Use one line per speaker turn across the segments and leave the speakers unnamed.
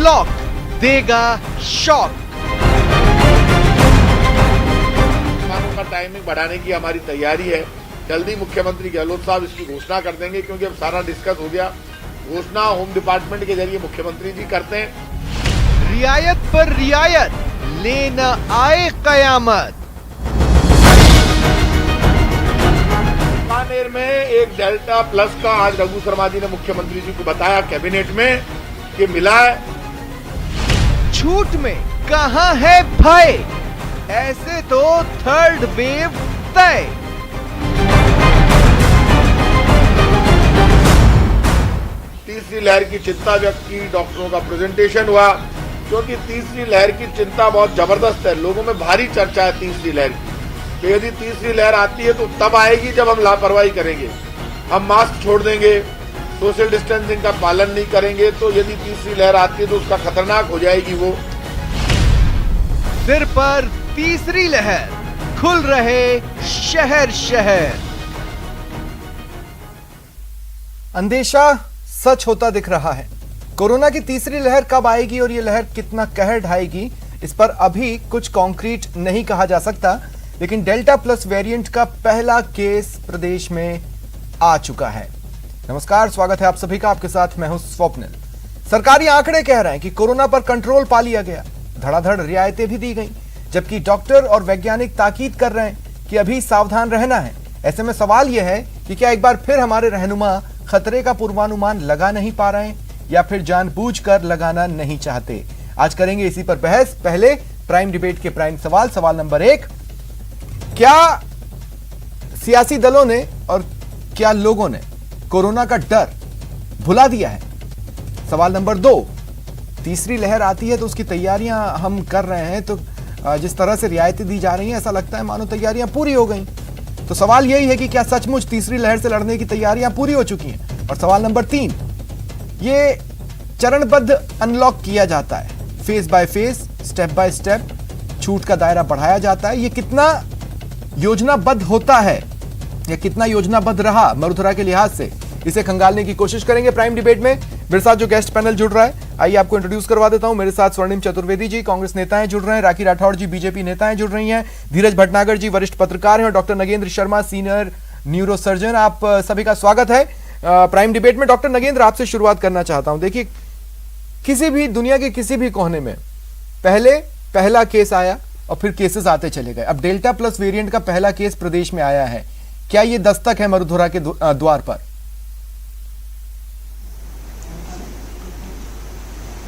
Unlock देगा shock.
का timing बढ़ाने की हमारी तैयारी है। जल्दी मुख्यमंत्री गहलोत साहब इसकी घोषणा कर देंगे, क्योंकि अब सारा डिस्कस हो गया। घोषणा होम डिपार्टमेंट के जरिए मुख्यमंत्री जी करते हैं।
रियायत पर रियायत लेना आए कयामत।
बीकानेर में एक डेल्टा प्लस का आज रघु शर्मा जी ने मुख्यमंत्री जी को बताया कैबिनेट में कि मिला है।
छूट में कहां है भय, ऐसे तो थर्ड वेव तय।
तीसरी लहर की चिंता व्यक्त की, डॉक्टरों का प्रेजेंटेशन हुआ, क्योंकि तीसरी लहर की चिंता बहुत जबरदस्त है। लोगों में भारी चर्चा है तीसरी लहर की। तो यदि तीसरी लहर आती है तो तब आएगी जब हम लापरवाही करेंगे, हम मास्क छोड़ देंगे, सोशल डिस्टेंसिंग का पालन नहीं करेंगे। तो यदि तीसरी लहर आती है तो उसका खतरनाक हो जाएगी वो।
सिर पर तीसरी लहर, खुल रहे शहर शहर।
अंदेशा सच होता दिख रहा है। कोरोना की तीसरी लहर कब आएगी और ये लहर कितना कहर ढाएगी, इस पर अभी कुछ कॉन्क्रीट नहीं कहा जा सकता। लेकिन डेल्टा प्लस वेरिएंट का पहला केस प्रदेश में आ चुका है। नमस्कार, स्वागत है आप सभी का। आपके साथ मैं हूं स्वप्निल। सरकारी आंकड़े कह रहे हैं कि कोरोना पर कंट्रोल पा लिया गया, धड़ाधड़ रियायतें भी दी गई, जबकि डॉक्टर और वैज्ञानिक ताकीद कर रहे हैं कि अभी सावधान रहना है। ऐसे में सवाल यह है कि क्या एक बार फिर हमारे रहनुमा खतरे का पूर्वानुमान लगा नहीं पा रहे हैं या फिर जानबूझकर लगाना नहीं चाहते। आज करेंगे इसी पर बहस। पहले प्राइम डिबेट के प्राइम सवाल नंबर 1, क्या सियासी दलों ने और क्या लोगों ने कोरोना का डर भुला दिया है? सवाल नंबर 2, तीसरी लहर आती है तो उसकी तैयारियां हम कर रहे हैं, तो जिस तरह से रियायतें दी जा रही हैं ऐसा लगता है मानो तैयारियां पूरी हो गई। तो सवाल यही है कि क्या सचमुच तीसरी लहर से लड़ने की तैयारियां पूरी हो चुकी हैं? और सवाल नंबर 3, ये चरणबद्ध अनलॉक किया जाता है, phase by phase, step by step छूट का दायरा बढ़ाया जाता है। ये कितना योजनाबद्ध होता है या कितना योजनाबद्ध रहा मरुधरा के लिहाज से, इसे खंगालने की कोशिश करेंगे प्राइम डिबेट में। मेरे साथ जो गेस्ट पैनल जुड़ रहा है, आइए आपको इंट्रोड्यूस करवा देता हूं। मेरे साथ स्वर्णिम चतुर्वेदी जी, कांग्रेस नेता हैं, जुड़ रहे हैं। राखी राठौड़ जी, बीजेपी नेता हैं, जुड़ रही हैं। धीरज भटनागर जी, वरिष्ठ पत्रकार हैं, और doctor Nagendra Sharma, senior neurosurgeon. आप सभी का स्वागत है प्राइम डिबेट में। डॉक्टर नगेंद्र, आपसे शुरुआत करना चाहता हूं। देखिए, किसी भी दुनिया के किसी भी कोने में पहले पहला केस आया और फिर केसेस आते चले गए। अब डेल्टा प्लस वेरिएंट का पहला केस प्रदेश में आया है। क्या ये दस्तक है मरुधरा के द्वार पर?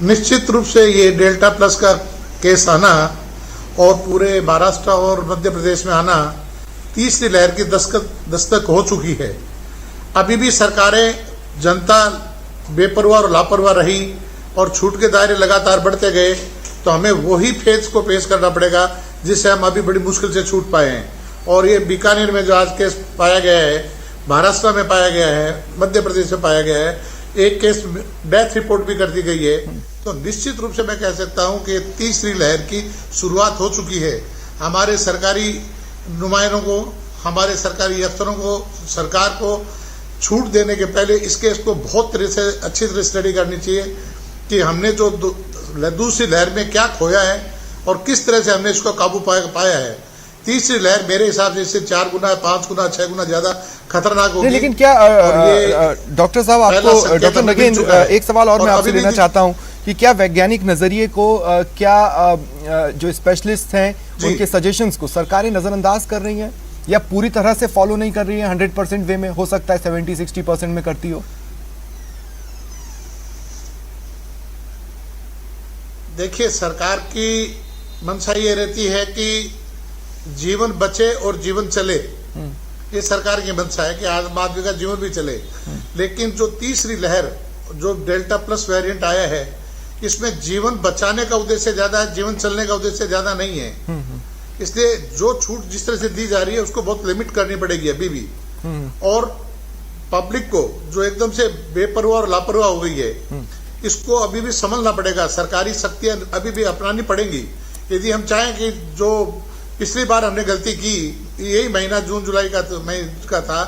निश्चित रूप से ये डेल्टा प्लस का केस आना और पूरे महाराष्ट्र और मध्य प्रदेश में आना तीसरी लहर की दस्तक हो चुकी है। अभी भी सरकारें, जनता बेपरवाह और लापरवाह रही और छूट के दायरे लगातार बढ़ते गए, तो हमें वही फेज को पेश करना पड़ेगा जिससे हम अभी बड़ी मुश्किल से छूट पाए हैं। और ये बीकानेर में जो आज केस पाया गया है, महाराष्ट्र में पाया गया है, मध्य प्रदेश में पाया गया है, एक केस डेथ रिपोर्ट भी कर दी गई है। तो निश्चित रूप से मैं कह सकता हूं कि तीसरी लहर की शुरुआत हो चुकी है। हमारे सरकारी नुमाइंदों को, हमारे सरकारी अफसरों को, सरकार को छूट देने के पहले इस केस को बहुत तरह से अच्छी तरह स्टडी करनी चाहिए कि हमने जो दूसरी लहर में क्या खोया है और किस तरह से हमने इसको काबू पाया है। तीसरी लहर मेरे हिसाब से इससे 4 गुना, 5 गुना, 6 गुना ज्यादा खतरनाक होगी।
लेकिन क्या डॉक्टर साहब, आपको डॉक्टर नगेंद्र, एक सवाल और मैं आपसे लेना चाहता हूं कि क्या वैज्ञानिक नजरिए को, क्या जो स्पेशलिस्ट हैं उनके सजेशंस को सरकारें नजरअंदाज कर रही हैं या पूरी तरह से फॉलो नहीं कर रही हैं? 100% वे में हो सकता है 70-60% में करती हो।
देखिए, सरकार की मंशा ये रहती है कि जीवन बचे और जीवन चले। ये सरकार की मंशा है कि आम आदमी का जीवन भी चले। लेकिन जो तीसरी लहर, जो डेल्टा प्लस वेरिएंट आया है, इसमें जीवन बचाने का उद्देश्य ज्यादा है, जीवन चलने का उद्देश्य ज्यादा नहीं है। इसलिए जो छूट जिस तरह से दी जा रही है उसको बहुत लिमिट करनी पड़ेगी अभी भी। और पब्लिक को जो एकदम से बेपरवाह और लापरवाह हो गई है, इसको अभी भी समझना पड़ेगा। सरकारी शक्तियां अभी भी अपनानी पड़ेंगी यदि हम चाहें कि जो पिछली बार हमने गलती की, यही महीना जून जुलाई का था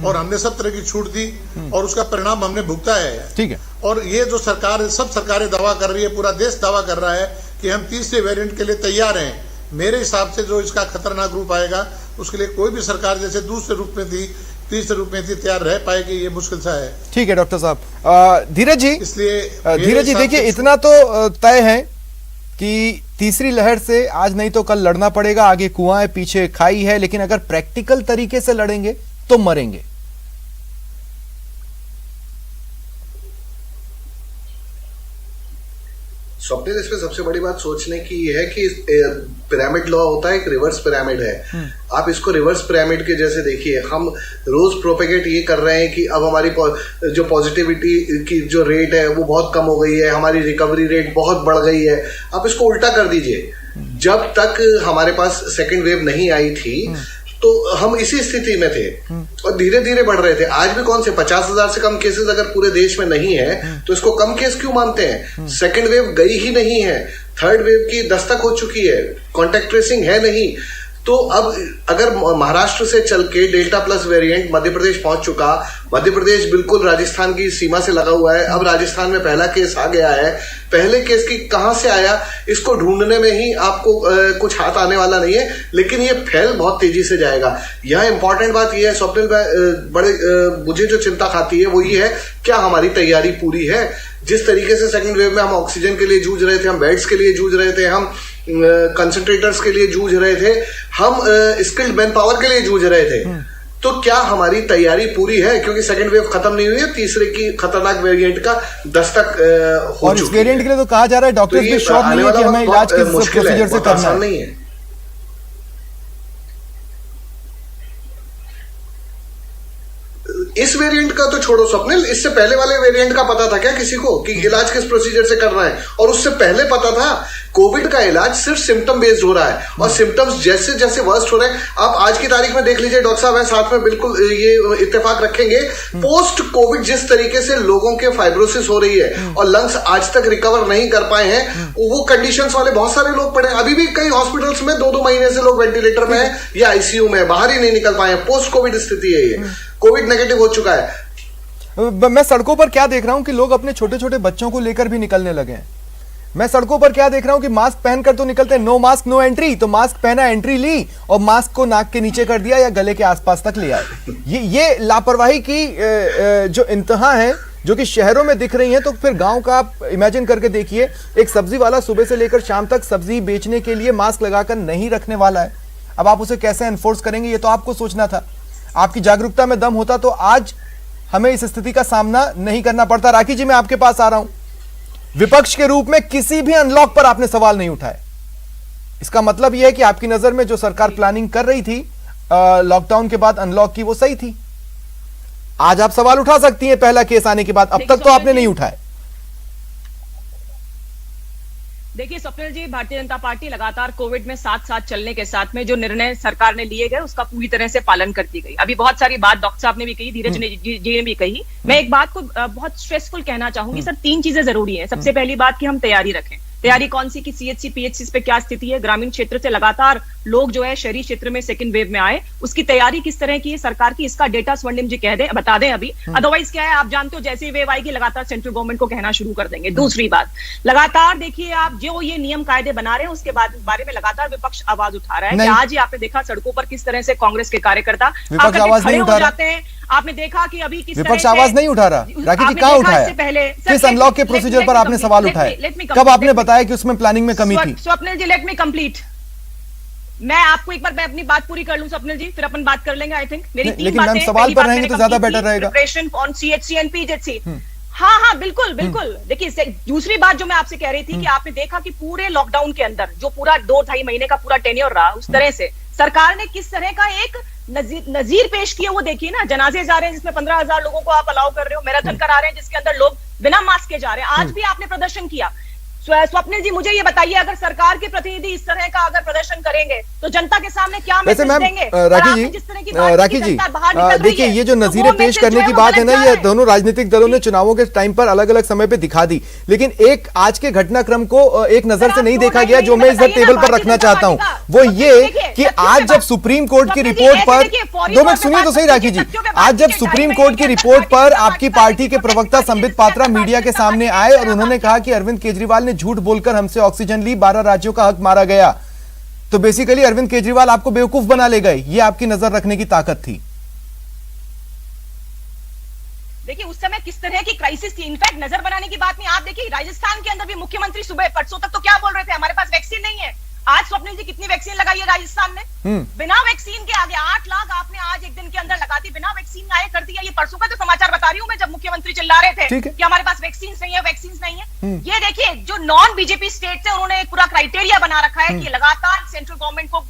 और हमने सब तरह की छूट दी और उसका परिणाम हमने भुगता है।
ठीक है।
और ये जो सरकार, सब सरकारें दावा कर रही है, पूरा देश दावा कर रहा है कि हम तीसरे वेरिएंट के लिए तैयार हैं। मेरे हिसाब से जो इसका खतरनाक रूप आएगा उसके लिए कोई भी सरकार जैसे दूसरे रूप में थी, तीसरे रूप में थी, तैयार रह पाएगी, ये मुश्किल सा है।
ठीक है डॉक्टर साहब। धीरज जी,
इसलिए
धीरज जी देखिए, इतना तो तय है कि तीसरी लहर से आज नहीं तो कल लड़ना पड़ेगा। आगे कुआं है, पीछे खाई है, लेकिन अगर प्रैक्टिकल तरीके से लड़ेंगे तो मरेंगे।
स्वप्निल, इसमें सबसे बड़ी बात सोचने की है कि पिरामिड लॉ होता है, एक रिवर्स पिरामिड है। आप इसको रिवर्स पिरामिड के जैसे देखिए। हम रोज प्रोपेगेट ये कर रहे हैं कि अब हमारी जो पॉजिटिविटी की जो रेट है वो बहुत कम हो गई है, हमारी रिकवरी रेट बहुत बढ़ गई है। आप इसको उल्टा कर दीजिए। जब तक हमारे पास सेकेंड वेव नहीं आई थी तो हम इसी स्थिति में थे और धीरे धीरे बढ़ रहे थे। आज भी कौन से 50,000 से कम केसेस अगर पूरे देश में नहीं है तो इसको कम केस क्यों मानते हैं? सेकंड वेव गई ही नहीं है, थर्ड वेव की दस्तक हो चुकी है, कांटेक्ट ट्रेसिंग है नहीं। तो अब अगर महाराष्ट्र से चल के delta plus variant Madhya Pradesh पहुंच चुका, मध्य प्रदेश बिल्कुल राजस्थान की सीमा से लगा हुआ है, अब राजस्थान में पहला केस आ गया है। पहले केस की कहां से आया इसको ढूंढने में ही आपको कुछ हाथ आने वाला नहीं है, लेकिन ये फैल बहुत तेजी से जाएगा। यह इंपॉर्टेंट बात यह है स्वप्निल, बड़े मुझे जो चिंता खाती है वो ये है, क्या हमारी तैयारी पूरी है? जिस तरीके से सेकंड वेव में हम ऑक्सीजन के लिए जूझ रहे थे, हम बेड्स के लिए जूझ रहे थे, हम कंसंट्रेटर्स के लिए जूझ रहे थे, हम स्किल्ड मैन पावर के लिए जूझ रहे थे, तो क्या हमारी तैयारी पूरी है? क्योंकि सेकंड वेव खत्म नहीं हुई है, तीसरे की खतरनाक वेरिएंट का दस्तक हो
और इस वेरिएंट के लिए तो कहा जा रहा है, डॉक्टर्स भी श्योर नहीं है कि हमें इलाज किस प्रोसीजर से करना
नहीं है। इस वेरिएंट का तो छोड़ो स्वप्निल, इससे पहले वाले वेरिएंट का पता था क्या किसी को कि इलाज किस प्रोसीजर से करना है? और उससे पहले पता था कोविड का इलाज सिर्फ सिम्टम बेस्ड हो रहा है और सिम्टम्स जैसे जैसे वर्स्ट हो रहे हैं। आप आज की तारीख में देख लीजिए, डॉक्टर साहब है साथ में, बिल्कुल ये इत्तेफाक रखेंगे, पोस्ट कोविड जिस तरीके से लोगों के फाइब्रोसिस हो रही है और लंग्स आज तक रिकवर नहीं कर पाए हैं, वो कंडीशंस वाले बहुत सारे लोग पड़े। अभी भी कई हॉस्पिटल्स में 2-2 महीने से लोग वेंटिलेटर में है या आईसीयू में, बाहर ही नहीं निकल पाए हैं। पोस्ट कोविड स्थिति है ये, कोविड नेगेटिव हो चुका है।
मैं सड़कों पर क्या देख रहा हूं कि लोग अपने छोटे छोटे बच्चों को लेकर भी निकलने लगे हैं। मैं सड़कों पर क्या देख रहा हूं कि मास्क पहनकर तो निकलते हैं, नो मास्क नो एंट्री, तो मास्क पहना, एंट्री ली और मास्क को नाक के नीचे कर दिया या गले के आसपास तक ले आए। ये लापरवाही की जो इंतहा है जो कि शहरों में दिख रही है, तो फिर गांव का आप इमेजिन करके देखिए, एक सब्जी वाला सुबह से लेकर शाम तक सब्जी बेचने के लिए मास्क लगाकर नहीं रखने वाला है। अब आप उसे कैसे एनफोर्स करेंगे, ये तो आपको सोचना था। आपकी जागरूकता में दम होता तो आज हमें इस स्थिति का सामना नहीं करना पड़ता। राखी जी, मैं आपके पास आ रहा हूं। विपक्ष के रूप में किसी भी अनलॉक पर आपने सवाल नहीं उठाए। इसका मतलब यह है कि आपकी नजर में जो सरकार प्लानिंग कर रही थी लॉकडाउन के बाद अनलॉक की, वो सही थी। आज आप सवाल उठा सकती हैं पहला केस आने के बाद, अब तक तो आपने नहीं उठाए।
देखिए स्वप्निल जी, भारतीय जनता पार्टी लगातार कोविड में साथ साथ चलने के साथ में जो निर्णय सरकार ने लिए गए उसका पूरी तरह से पालन करती गई। अभी बहुत सारी बात डॉक्टर साहब ने भी कही, धीरज जी ने भी कही। मैं एक बात को बहुत स्ट्रेसफुल कहना चाहूंगी सर, 3 चीजें जरूरी है। सबसे पहली बात कि हम तैयारी रखें। तैयारी कौन सी कि सीएचसी पीएचसी पे क्या स्थिति है, ग्रामीण क्षेत्र से लगातार लोग जो है शहरी क्षेत्र में सेकंड वेव में आए, उसकी तैयारी किस तरह की है सरकार की, इसका डेटा स्वर्णिम जी कह दें, बता दें अभी। अदरवाइज क्या है, आप जानते हो जैसे ही वेव आएगी लगातार सेंट्रल गवर्नमेंट को कहना शुरू कर देंगे। दूसरी बात, लगातार देखिए आप जो ये नियम कायदे बना रहे हैं उसके बारे में लगातार विपक्ष आवाज उठा रहा है कि आज ही आपने देखा सड़कों पर किस तरह से कांग्रेस के कार्यकर्ता खड़े हो जाते हैं। आपने देखा कि अभी किस
विपक्ष आवाज नहीं उठा रहा। राखी जी, कहां उठाया? किस अनलॉक के प्रोसीजर पर आपने सवाल उठाए? कब आपने बताया कि उसमें प्लानिंग में कमी थी?
स्वप्निल जी, लेट मी कंप्लीट। मैं आपको एक बार मैं अपनी बात पूरी कर लूं स्वप्निल जी, फिर अपन बात कर लेंगे। आई थिंक मेरी 3
लेकिन मैम सवाल पर रहेंगे तो ज्यादा बेटर रहेगा।
Preparation on CHC and PHC. हाँ बिल्कुल बिल्कुल। देखिए दूसरी बात जो मैं आपसे कह रही थी कि आपने देखा कि पूरे लॉकडाउन के अंदर जो पूरा 2-2.5 महीने का पूरा टेन्योर रहा, उस तरह से सरकार ने किस तरह का एक नजीर पेश किया वो देखिए ना। जनाजे जा रहे हैं जिसमें 15,000 लोगों को आप अलाउ कर रहे हो, मैराथन करा रहे हैं जिसके अंदर लोग बिना मास्क के जा रहे हैं। आज भी आपने प्रदर्शन किया। स्वप्निल जी, मुझे ये बताइए, अगर सरकार के प्रतिनिधि इस तरह का अगर प्रदर्शन करेंगे तो जनता के सामने क्या मैसेज देंगे?
राखी जी,
बाहर निकल रही है।
देखिए ये जो
तो
नजीरें
वो
पेश
मैसेज
करने
जो है
की
वो
बात है
गलत
ना,
जा
ये
रहा है।
दोनों राजनीतिक दलों ने चुनावों के टाइम पर अलग अलग समय पे दिखा दी, लेकिन एक आज के घटनाक्रम को एक नजर
सर,
से
आप
नहीं
दो
देखा
लाइन
गया,
में
जो
ये
मैं इधर
बताइए ना,
टेबल पर
भारतीय
रखना
जनता
चाहता हूं
पार्टी का।
वो
तो
ये
देखिए,
कि
तथ्यों
आज
पे
जब
बात-
सुप्रीम कोर्ट की
स्वप्निल जी,
रिपोर्ट
ऐसे
पर
देखिए, फौरी
2
तौर
मिनट
पे
सुनिए
बात
तो सही
करके
राखी जी,
तथ्यों पे बात
आज जब
कीजिए,
सुप्रीम
2.5
कोर्ट की
महीने के
रिपोर्ट
अंदर
पर
भारतीय
आपकी
जनता
पार्टी के
पार्टी
प्रवक्ता
की
संबित
जनता
पात्रा
पार्टी
मीडिया के
की
सामने
जनता
आए
पार्टी
और
की
उन्होंने कहा कि अरविंद केजरीवाल ने झूठ बोलकर हमसे ऑक्सीजन ली, 12 राज्यों का हक मारा गया। तो बेसिकली अरविंद केजरीवाल आपको बेवकूफ बना ले गए, ये आपकी नजर रखने की ताकत थी।
देखिए उस समय किस तरह की क्राइसिस थी, इनफैक्ट नजर बनाने की बात नहीं। आप देखिए राजस्थान के अंदर भी मुख्यमंत्री सुबह परसों तक तो क्या बोल रहे थे, हमारे पास वैक्सीन नहीं है। आज स्वप्निल जी कितनी वैक्सीन लगाई है राजस्थान ने? बिना वैक्सीन के आगे 8 लाख आपने आज एक दिन के अंदर लगा दी, बिना वैक्सीन आए कर दिया। ये परसों का तो समाचार बता रही हूं मैं, जब मुख्यमंत्री चिल्ला रहे थे कि हमारे पास वैक्सीन नहीं है, वैक्सीन नहीं है। ये देखिए जो नॉन बीजेपी स्टेट है उन्होंने एक पूरा क्राइटेरिया बना रखा है कि लगातार सेंट्रल गवर्नमेंट को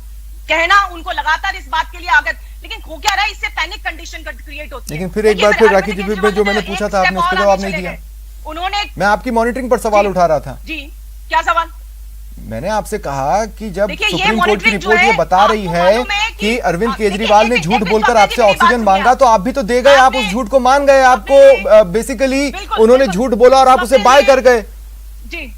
कहना, उनको लगातार इस बात के लिए आगत, लेकिन हो क्या रहा है, इससे पैनिक कंडीशन क्रिएट होती है।
लेकिन फिर एक बार फिर राखी जी, जो मैंने पूछा था आपने उसका जवाब नहीं दिया।
उन्होंने,
मैं आपकी मॉनिटरिंग पर सवाल उठा रहा था।
जी क्या सवाल?
मैंने आपसे कहा कि जब
देखिए, ये
सुप्रीम कोर्ट की
मॉनिटरिंग जो
रिपोर्ट ये
है,
बता रही
आपको
है
मालूम है
कि अरविंद
देखिए,
केजरीवाल ने
एक
झूठ
मिनट
बोलकर
स्वप्निल
आपसे
जी, मेरी बात
ऑक्सीजन
सुनिए
मांगा,
आप।
तो आप भी तो दे गए, आप उस झूठ को मान गए, आपको बेसिकली
बिल्कुल,
उन्होंने
बिल्कुल।
झूठ बोला और आप उसे बाय कर गए।
जी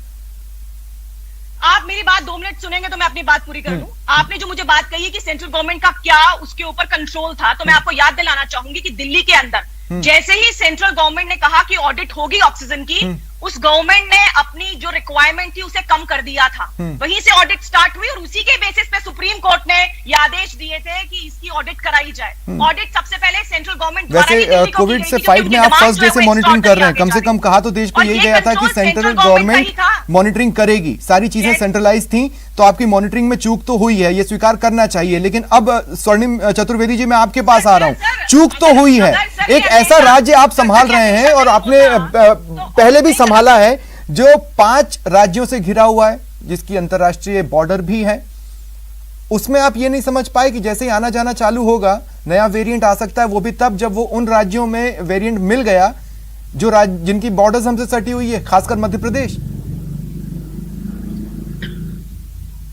आप मेरी बात 2 मिनट सुनेंगे तो मैं अपनी बात पूरी कर लूं। आपने जो मुझे बात कही है कि सेंट्रल गवर्नमेंट का क्या उसके ऊपर कंट्रोल था, तो मैं आपको याद दिलाना चाहूंगी कि दिल्ली के अंदर जैसे ही सेंट्रल गवर्नमेंट ने कहा कि ऑडिट होगी ऑक्सीजन की, उस गवर्नमेंट ने अपनी जो रिक्वायरमेंट थी उसे कम कर दिया था। वहीं से ऑडिट स्टार्ट हुई और उसी के बेसिस पे सुप्रीम कोर्ट ने ये आदेश दिए थे कि इसकी ऑडिट कराई जाए। ऑडिट सबसे पहले सेंट्रल गवर्नमेंट
वैसे कोविड से फाइट में आप फर्स्ट डे से मॉनिटरिंग कर रहे हैं, कम से कम कहा तो देश को यही गया था कि सेंट्रल गवर्नमेंट मॉनिटरिंग करेगी, सारी चीजें सेंट्रलाइज थी, तो आपकी मॉनिटरिंग में चूक तो हुई है, ये स्वीकार करना चाहिए। लेकिन अब स्वर्णिम चतुर्वेदी जी मैं आपके पास आ रहा हूं, चूक तो हुई है, एक ऐसा राज्य आप संभाल रहे हैं और आपने पहले भी संभाला है जो 5 राज्यों से घिरा हुआ है, जिसकी अंतरराष्ट्रीय बॉर्डर भी है, उसमें आप ये नहीं समझ पाए कि जैसे ही आना जाना चालू होगा नया वेरिएंट आ सकता है, वो भी तब जब वो उन राज्यों में वेरिएंट मिल गया जो जिनकी बॉर्डर्स हमसे सटी हुई है, खासकर मध्य प्रदेश।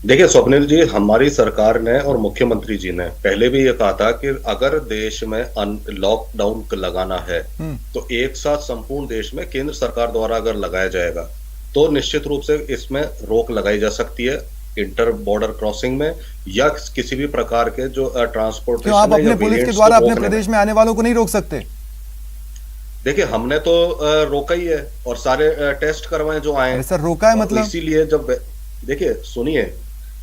देखिए स्वप्निल जी, हमारी सरकार ने और मुख्यमंत्री जी ने पहले भी ये कहा था कि अगर देश में लॉकडाउन लगाना है तो एक साथ संपूर्ण देश में केंद्र सरकार द्वारा अगर लगाया जाएगा तो निश्चित रूप से इसमें रोक लगाई जा सकती है, इंटर बॉर्डर क्रॉसिंग में या किसी भी प्रकार के जो ट्रांसपोर्टेशन।
आप अपने पुलिस के द्वारा अपने प्रदेश में आने वालों को नहीं रोक सकते?
देखिए हमने तो रोका ही है और सारे टेस्ट करवाए जो आए।
सर रोका है मतलब?
इसीलिए जब देखिए सुनिए,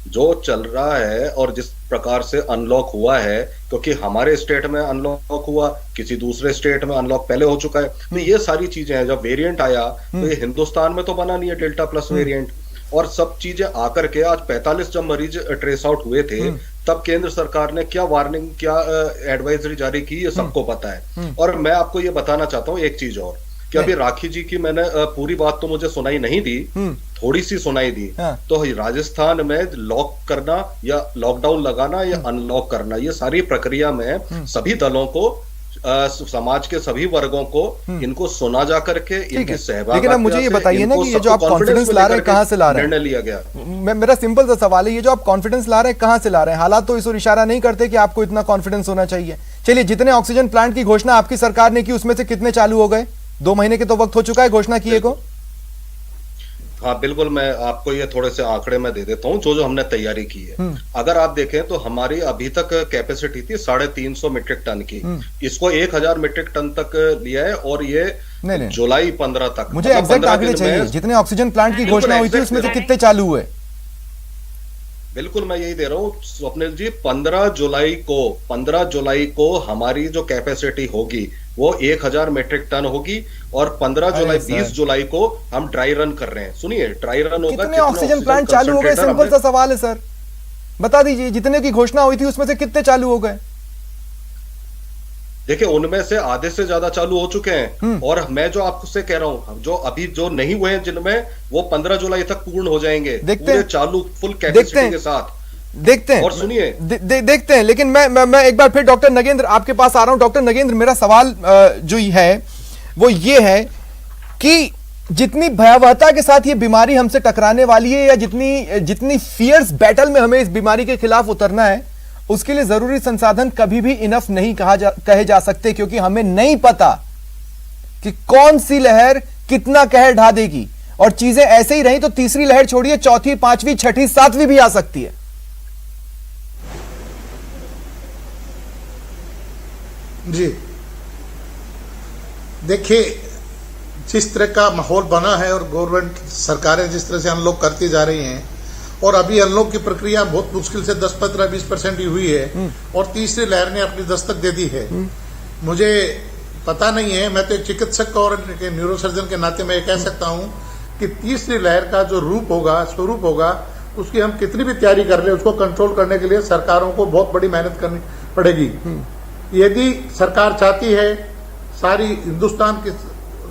जो चल रहा है और जिस प्रकार से अनलॉक हुआ है, क्योंकि हमारे स्टेट में अनलॉक हुआ, किसी दूसरे स्टेट में अनलॉक पहले हो चुका है, तो ये सारी चीजें हैं। जब वेरिएंट आया तो ये हिंदुस्तान में तो बना नहीं है डेल्टा प्लस वेरिएंट, और सब चीजें आकर के आज 45 जब मरीज ट्रेस आउट हुए थे तब केंद्र सरकार ने क्या वार्निंग, क्या एडवाइजरी जारी की, ये सबको पता है। और मैं आपको ये बताना चाहता हूँ एक चीज और, कि अभी राखी जी की मैंने पूरी बात तो मुझे सुनाई नहीं दी, थोड़ी सी सुनाई दी। तो राजस्थान में लॉक करना या लॉकडाउन लगाना या अनलॉक करना, ये सारी प्रक्रिया में सभी दलों को, समाज के सभी वर्गों को इनको सुना जा करके इनकी सहभागिता।
लेकिन अब मुझे ये बताइए ना कि ये जो आप कॉन्फिडेंस ला रहे हैं कहां से ला रहे हैं?
निर्णय लिया गया।
मेरा सिंपल सा सवाल है, ये जो आप कॉन्फिडेंस ला रहे हैं कहां से ला रहे हैं? हालात तो इस ओर इशारा नहीं करते कि आपको इतना कॉन्फिडेंस होना चाहिए। चलिए, जितने ऑक्सीजन प्लांट की घोषणा आपकी सरकार ने की उसमें से कितने चालू हो गए? 2 महीने के तो वक्त हो चुका है घोषणा किए को।
हाँ बिल्कुल, मैं आपको ये थोड़े से आंकड़े में दे देता हूँ जो हमने तैयारी की है। अगर आप देखें तो हमारी अभी तक कैपेसिटी थी 350 मीट्रिक टन की, इसको 1000 मीट्रिक टन तक लिया है और ये जुलाई 15 तक।
मुझे एग्जैक्ट आंकड़े चाहिए, जितने ऑक्सीजन प्लांट की घोषणा हुई थी उसमें से कितने चालू हुए?
बिल्कुल मैं यही दे रहा हूँ स्वप्निल जी, 15 जुलाई को हमारी जो कैपेसिटी होगी वो 1000 मीट्रिक टन होगी और 15 जुलाई 20 जुलाई को हम ड्राई रन कर रहे हैं। सुनिए, ड्राई रन होगा।
कितने ऑक्सीजन प्लांट चालू हो गए? सिंपल सा सवाल है सर, बता दीजिए। जितने की घोषणा हुई थी उसमें से कितने चालू हो गए?
देखिए उनमें से आधे से ज्यादा चालू हो चुके हैं, और मैं जो आपसे कह रहा हूं जो अभी जो नहीं हुए हैं जिनमें, वो 15 जुलाई तक पूर्ण हो जाएंगे, पूरे चालू फुल कैपेसिटी के साथ।
देखते हैं और सुनिए देखते हैं। लेकिन मैं एक बार फिर डॉक्टर नगेंद्र आपके पास आ रहा हूं। डॉक्टर नगेंद्र, मेरा सवाल जो है वो ये है कि जितनी भयावहता के साथ ये बीमारी हमसे टकराने वाली है, या जितनी फियर्स बैटल में हमें इस बीमारी के खिलाफ उतरना है, उसके लिए जरूरी संसाधन कभी भी इनफ नहीं कहे जा सकते, क्योंकि हमें नहीं पता कि कौन सी लहर कितना कहर ढा देगी। और चीजें ऐसे ही रही तो तीसरी लहर छोड़िए, चौथी, पांचवी, छठी, सातवीं भी आ सकती है।
जी देखिए, जिस तरह का माहौल बना है और गवर्नमेंट सरकारें जिस तरह से अनलॉक करती जा रही हैं, और अभी अनलॉक की प्रक्रिया बहुत मुश्किल से 10, 15, 20% ही हुई है और तीसरी लहर ने अपनी दस्तक दे दी है। मुझे पता नहीं है, मैं तो एक चिकित्सक और न्यूरोसर्जन के नाते मैं ये कह सकता हूं कि तीसरी लहर का जो रूप होगा, स्वरूप होगा, उसकी हम कितनी भी तैयारी कर ले, उसको कंट्रोल करने के लिए सरकारों को बहुत बड़ी मेहनत करनी पड़ेगी। यदि सरकार चाहती है, सारी हिंदुस्तान की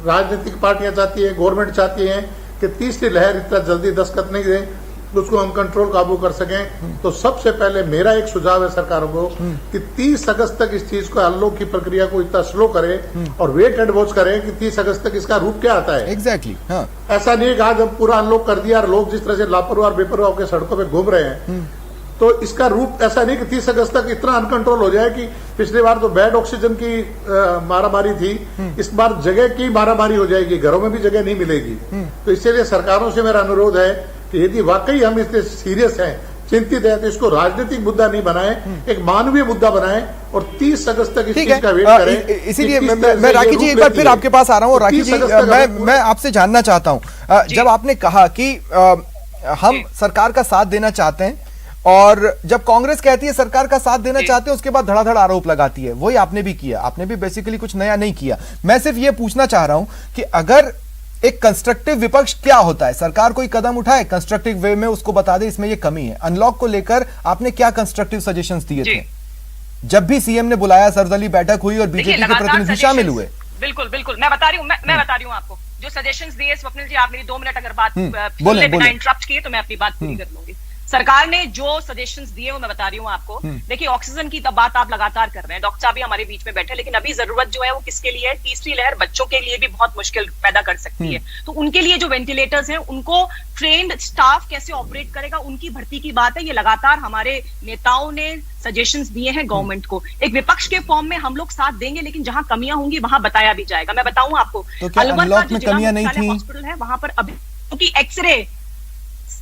राजनीतिक पार्टियां चाहती है, गवर्नमेंट चाहती है कि तीसरी लहर इतना जल्दी दस्तक नहीं दे, उसको हम कंट्रोल काबू कर सकें, तो सबसे पहले मेरा एक सुझाव है सरकारों को कि 30 अगस्त तक इस चीज को अनलॉक की प्रक्रिया को इतना स्लो करें और वेट एंड वॉच करें कि 30 अगस्त तक इसका रूप क्या आता है।
एग्जैक्टली हाँ।
ऐसा नहीं है कि आज हम पूरा अनलॉक कर दिया और लोग जिस तरह से लापरवाह और बेपरवाह होकर सड़कों पर घूम रहे हैं, तो इसका रूप ऐसा नहीं कि 30 अगस्त तक इतना अनकंट्रोल हो जाए कि पिछली बार तो बेड ऑक्सीजन की मारामारी थी, इस बार जगह की मारामारी हो जाएगी, घरों में भी जगह नहीं मिलेगी। तो इसलिए सरकारों से मेरा अनुरोध है कि यदि वाकई हम इससे सीरियस हैं, चिंतित है, तो इसको राजनीतिक मुद्दा नहीं बनाएं, एक मानवीय मुद्दा बनाएं और 30 अगस्त तक इस चीज का वेट करें।
इसीलिए मैं राखी जी एक बार फिर आपके पास आ रहा हूँ। राखी जी, मैं आपसे जानना चाहता हूँ, जब आपने कहा कि हम सरकार का साथ देना चाहते हैं और जब कांग्रेस कहती है सरकार का साथ देना चाहते हैं, उसके बाद धड़ाधड़ आरोप लगाती है, वही आपने भी किया। आपने भी बेसिकली कुछ नया नहीं किया। मैं सिर्फ ये पूछना चाह रहा हूं कि अगर एक कंस्ट्रक्टिव विपक्ष क्या होता है, सरकार कोई कदम उठाए कंस्ट्रक्टिव वे में, उसको बता दे इसमें ये कमी है। अनलॉक को लेकर आपने क्या कंस्ट्रक्टिव सजेशंस दिए थे जब भी सीएम ने बुलाया, सर्वदलीय बैठक हुई और बीजेपी के प्रतिनिधि शामिल हुए?
बिल्कुल बिल्कुल, मैं बता रही हूँ आपको जो सजेशंस दिए। स्वप्निल जी, आप मेरी 2 मिनट अगर बात बिना इंटरप्ट किए तो मैं अपनी बात पूरी कर लूंगी। सरकार ने जो सजेशंस दिए वो मैं बता रही हूँ आपको। देखिए, ऑक्सीजन की बात आप लगातार कर रहे हैं, डॉक्टर साहब भी हमारे बीच में बैठे, लेकिन अभी जरूरत जो है वो किसके लिए है? तीसरी लहर बच्चों के लिए भी बहुत मुश्किल पैदा कर सकती है, तो उनके लिए जो वेंटिलेटर्स हैं उनको ट्रेन्ड स्टाफ कैसे ऑपरेट करेगा, उनकी भर्ती की बात है। ये लगातार हमारे नेताओं ने सजेशंस दिए हैं गवर्नमेंट को। एक विपक्ष के फॉर्म में हम लोग साथ देंगे, लेकिन जहां कमियां होंगी वहां बताया भी जाएगा। मैं बताऊं आपको, अलवर का जो जिला मुख्यालय हॉस्पिटल है वहां पर अभी क्योंकि एक्सरे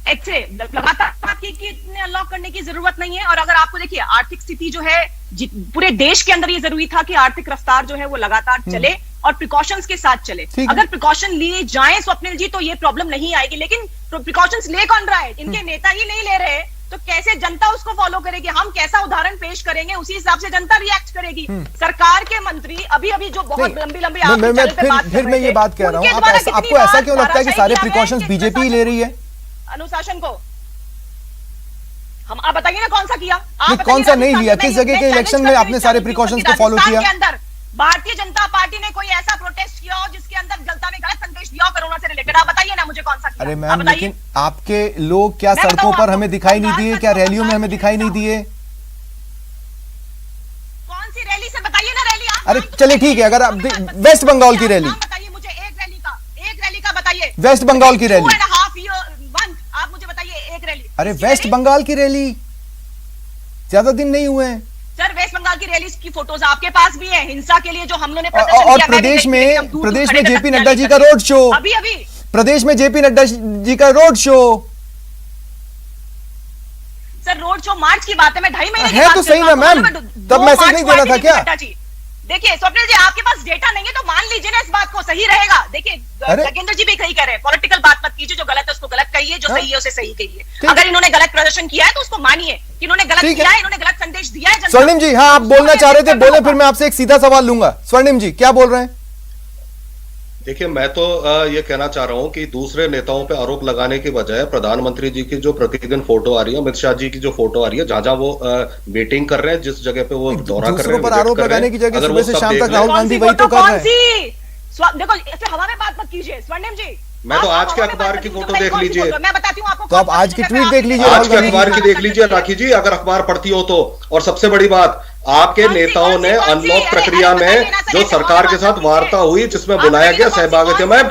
लगातार कि इतने अनलॉक करने की जरूरत नहीं है। और अगर आपको देखिए आर्थिक स्थिति जो है, पूरे देश के अंदर ये जरूरी था कि आर्थिक रफ्तार जो है वो लगातार चले और प्रिकॉशंस के साथ चले। अगर प्रिकॉशन लिए जाएं स्वप्निल जी तो ये प्रॉब्लम नहीं आएगी, लेकिन प्रिकॉशंस ले कौन रहा है? इनके नेता ही नहीं ले रहे, तो कैसे जनता उसको फॉलो करेगी? हम कैसा उदाहरण पेश करेंगे, उसी हिसाब से जनता रिएक्ट करेगी। सरकार के मंत्री अभी जो बहुत लंबी
फिर मैं ये बात कह रहा हूँ, आपको ऐसा क्यों लगता है कि सारे प्रिकॉशंस बीजेपी ले रही है?
अनुशासन को हम आप बताइए ना कौन सा किया?
कौन सा नहीं लिया? किस जगह के इलेक्शन में आपने सारे प्रिकॉशंस को फॉलो किया?
अंदर भारतीय जनता पार्टी ने कोई ऐसा प्रोटेस्ट किया हो जिसके अंदर जनता ने गलत संदेश दिया हो कोरोना से रिलेटेड? आप बताइए ना मुझे कौन सा किया?
अरे मैम, लेकिन आपके लोग क्या सड़कों पर हमें दिखाई नहीं दिए? क्या रैलियों में हमें दिखाई नहीं दिए?
कौन सी रैली से बताइए ना रैली?
अरे चलिए ठीक है, अगर आप वेस्ट बंगाल की रैली
बताइए मुझे, एक रैली का बताइए।
वेस्ट बंगाल की रैली
आप मुझे बताइए एक रैली।
अरे वेस्ट बंगाल की रैली ज्यादा दिन नहीं हुए हैं
सर। वेस्ट बंगाल की रैली की फोटोज आपके पास भी है, हिंसा के लिए जो हम लोगों ने
और प्रदेश में जेपी नड्डा जी का रोड शो,
अभी
प्रदेश में जेपी नड्डा जी का road show.
Sir road show March की बात है, मैं 2.5 महीने की
है
बात
तो सही ना मैम, तब मैसेज नहीं देना था क्या?
देखिए स्वप्निल जी, आपके पास डेटा नहीं है तो मान लीजिए ना इस बात को, सही रहेगा। देखिए गजेंद्र जी भी सही कह रहे हैं, पॉलिटिकल बात मत कीजिए, जो गलत है उसको गलत कहिए, जो सही है उसे सही कहिए। अगर इन्होंने गलत प्रदर्शन किया है तो उसको मानिए कि इन्होंने गलत किया है, इन्होंने गलत संदेश दिया है।
स्वर्णिम जी, हाँ आप बोलना चाह रहे थे, बोले, फिर मैं आपसे एक सीधा सवाल लूंगा। स्वर्णिम जी क्या बोल रहे हैं?
देखिए, मैं तो ये कहना चाह रहा हूं कि दूसरे नेताओं पे आरोप लगाने के बजाय प्रधानमंत्री जी की जो प्रतिदिन फोटो आ रही है, अमित शाह जी की जो फोटो आ रही है, जहां वो मीटिंग कर रहे हैं, जिस जगह पे वो दौरा कर रहे हैं,
पर आरोप लगाने की जगह सुबह से शाम तक राहुल गांधी वही तो कर रहे हैं।
देखो ऐसे हवा में बात मत कीजिए स्वर्णिम जी।
मैं तो आज के अखबार की फोटो देख लीजिए,
मैं बताती हूँ आपको।
तो आप आज की ट्वीट देख लीजिए,
आज के अखबार की देख लीजिए राखी जी, अगर अखबार पढ़ती हो तो। और सबसे बड़ी बात, आपके नेताओं ने अनलॉक प्रक्रिया में जो सरकार के साथ वार्ता हुई, जिसमें बुलाया गया सहभागिता में,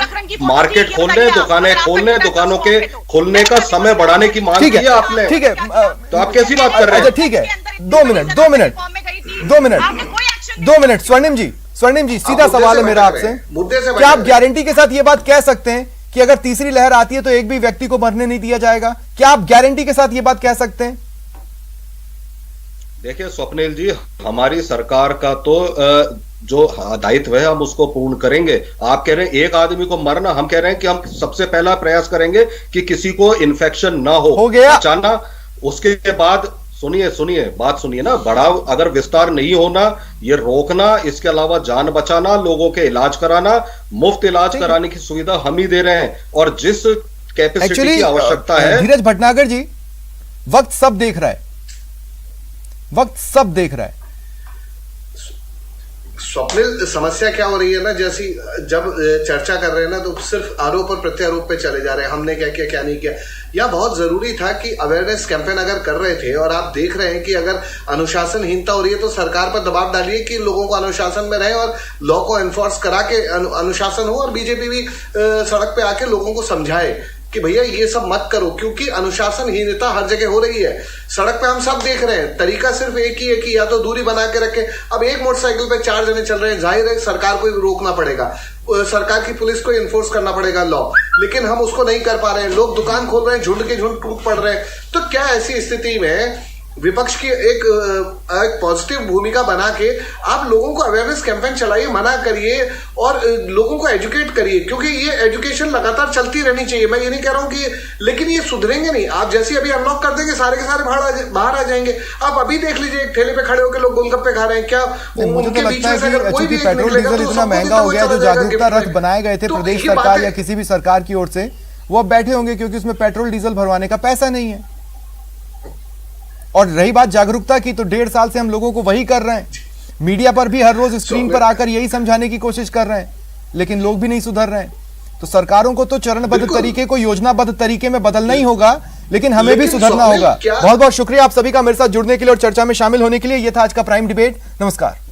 मार्केट खोलने, दुकानें खोलने, दुकानों के खोलने का समय बढ़ाने की मांग की है आपने।
ठीक है,
तो आप कैसी बात कर रहे हैं?
ठीक है, 2 मिनट 2 मिनट 2 मिनट
आपने कोई एक्शन
2 मिनट स्वर्णिम जी सीधा सवाल है मेरा आपसे,
मुद्दे से
क्या आप गारंटी के साथ ये बात कह सकते हैं कि अगर तीसरी लहर आती है तो एक भी व्यक्ति को मरने नहीं दिया जाएगा? क्या आप गारंटी के साथ ये बात कह सकते हैं?
देखिए स्वप्निल जी, हमारी सरकार का तो जो दायित्व है हम उसको पूर्ण करेंगे। आप कह रहे हैं एक आदमी को मरना, हम कह रहे हैं कि हम सबसे पहला प्रयास करेंगे कि किसी को इन्फेक्शन ना हो
गया
बचाना। उसके बाद सुनिए बात सुनिए ना, बड़ा अगर विस्तार नहीं होना, ये रोकना, इसके अलावा जान बचाना, लोगों के इलाज कराना, मुफ्त इलाज कराने की सुविधा हम ही दे रहे हैं। और जिस कैपेसिटी की आवश्यकता है,
धीरज भटनागर जी, वक्त सब देख रहा है, वक्त सब देख रहा है।
स्वप्निल, समस्या क्या हो रही है ना, जैसी जब चर्चा कर रहे हैं ना तो सिर्फ आरोप और प्रत्यारोप पे चले जा रहे हैं, हमने क्या किया क्या नहीं किया। यह बहुत जरूरी था कि अवेयरनेस कैंपेन अगर कर रहे थे और आप देख रहे हैं कि अगर अनुशासनहीनता हो रही है तो सरकार पर दबाव डालिए कि लोगों को अनुशासन में रहें और लॉ को एनफोर्स करा के अनुशासन हो। और बीजेपी भी सड़क पे आके लोगों को समझाए कि भैया ये सब मत करो, क्योंकि अनुशासनहीनता हर जगह हो रही है। सड़क पे हम सब देख रहे हैं, तरीका सिर्फ एक ही है कि या तो दूरी बना के रखे। अब एक मोटरसाइकिल पे 4 जने चल रहे हैं, जाहिर है सरकार को रोकना पड़ेगा, सरकार की पुलिस को इन्फोर्स करना पड़ेगा लॉ, लेकिन हम उसको नहीं कर पा रहे हैं। लोग दुकान खोल रहे हैं, झुंड के झुंड टूट पड़ रहे हैं। तो क्या ऐसी स्थिति में विपक्ष की एक पॉजिटिव भूमिका बना के आप लोगों को अवेयरनेस कैंपेन चलाइए, मना करिए और लोगों को एजुकेट करिए, क्योंकि ये एजुकेशन लगातार चलती रहनी चाहिए। मैं ये नहीं कह रहा हूं कि, लेकिन ये सुधरेंगे नहीं। आप जैसे अभी अनलॉक कर देंगे सारे के सारे बाहर आ जाएंगे। आप अभी देख लीजिए, एक ठेले पे खड़े होकर लोग गोलगप्पे खा रहे हैं, क्या
मुझे तो लगता है कि चूंकि पेट्रोल डीजल इतना महंगा हो गया, जो जागरूकता रथ बनाए गए थे प्रदेश सरकार या किसी भी सरकार की ओर से, वो अब बैठे होंगे क्योंकि उसमें पेट्रोल डीजल भरवाने का पैसा नहीं है। और रही बात जागरूकता की, तो 1.5 साल से हम लोगों को वही कर रहे हैं। मीडिया पर भी हर रोज स्क्रीन पर आकर यही समझाने की कोशिश कर रहे हैं, लेकिन लोग भी नहीं सुधर रहे हैं। तो सरकारों को तो चरणबद्ध तरीके को योजनाबद्ध तरीके में बदलना ही होगा, लेकिन हमें भी सुधरना होगा। बहुत बहुत शुक्रिया आप सभी का मेरे साथ जुड़ने के लिए और चर्चा में शामिल होने के लिए। यह था आज का प्राइम डिबेट। नमस्कार।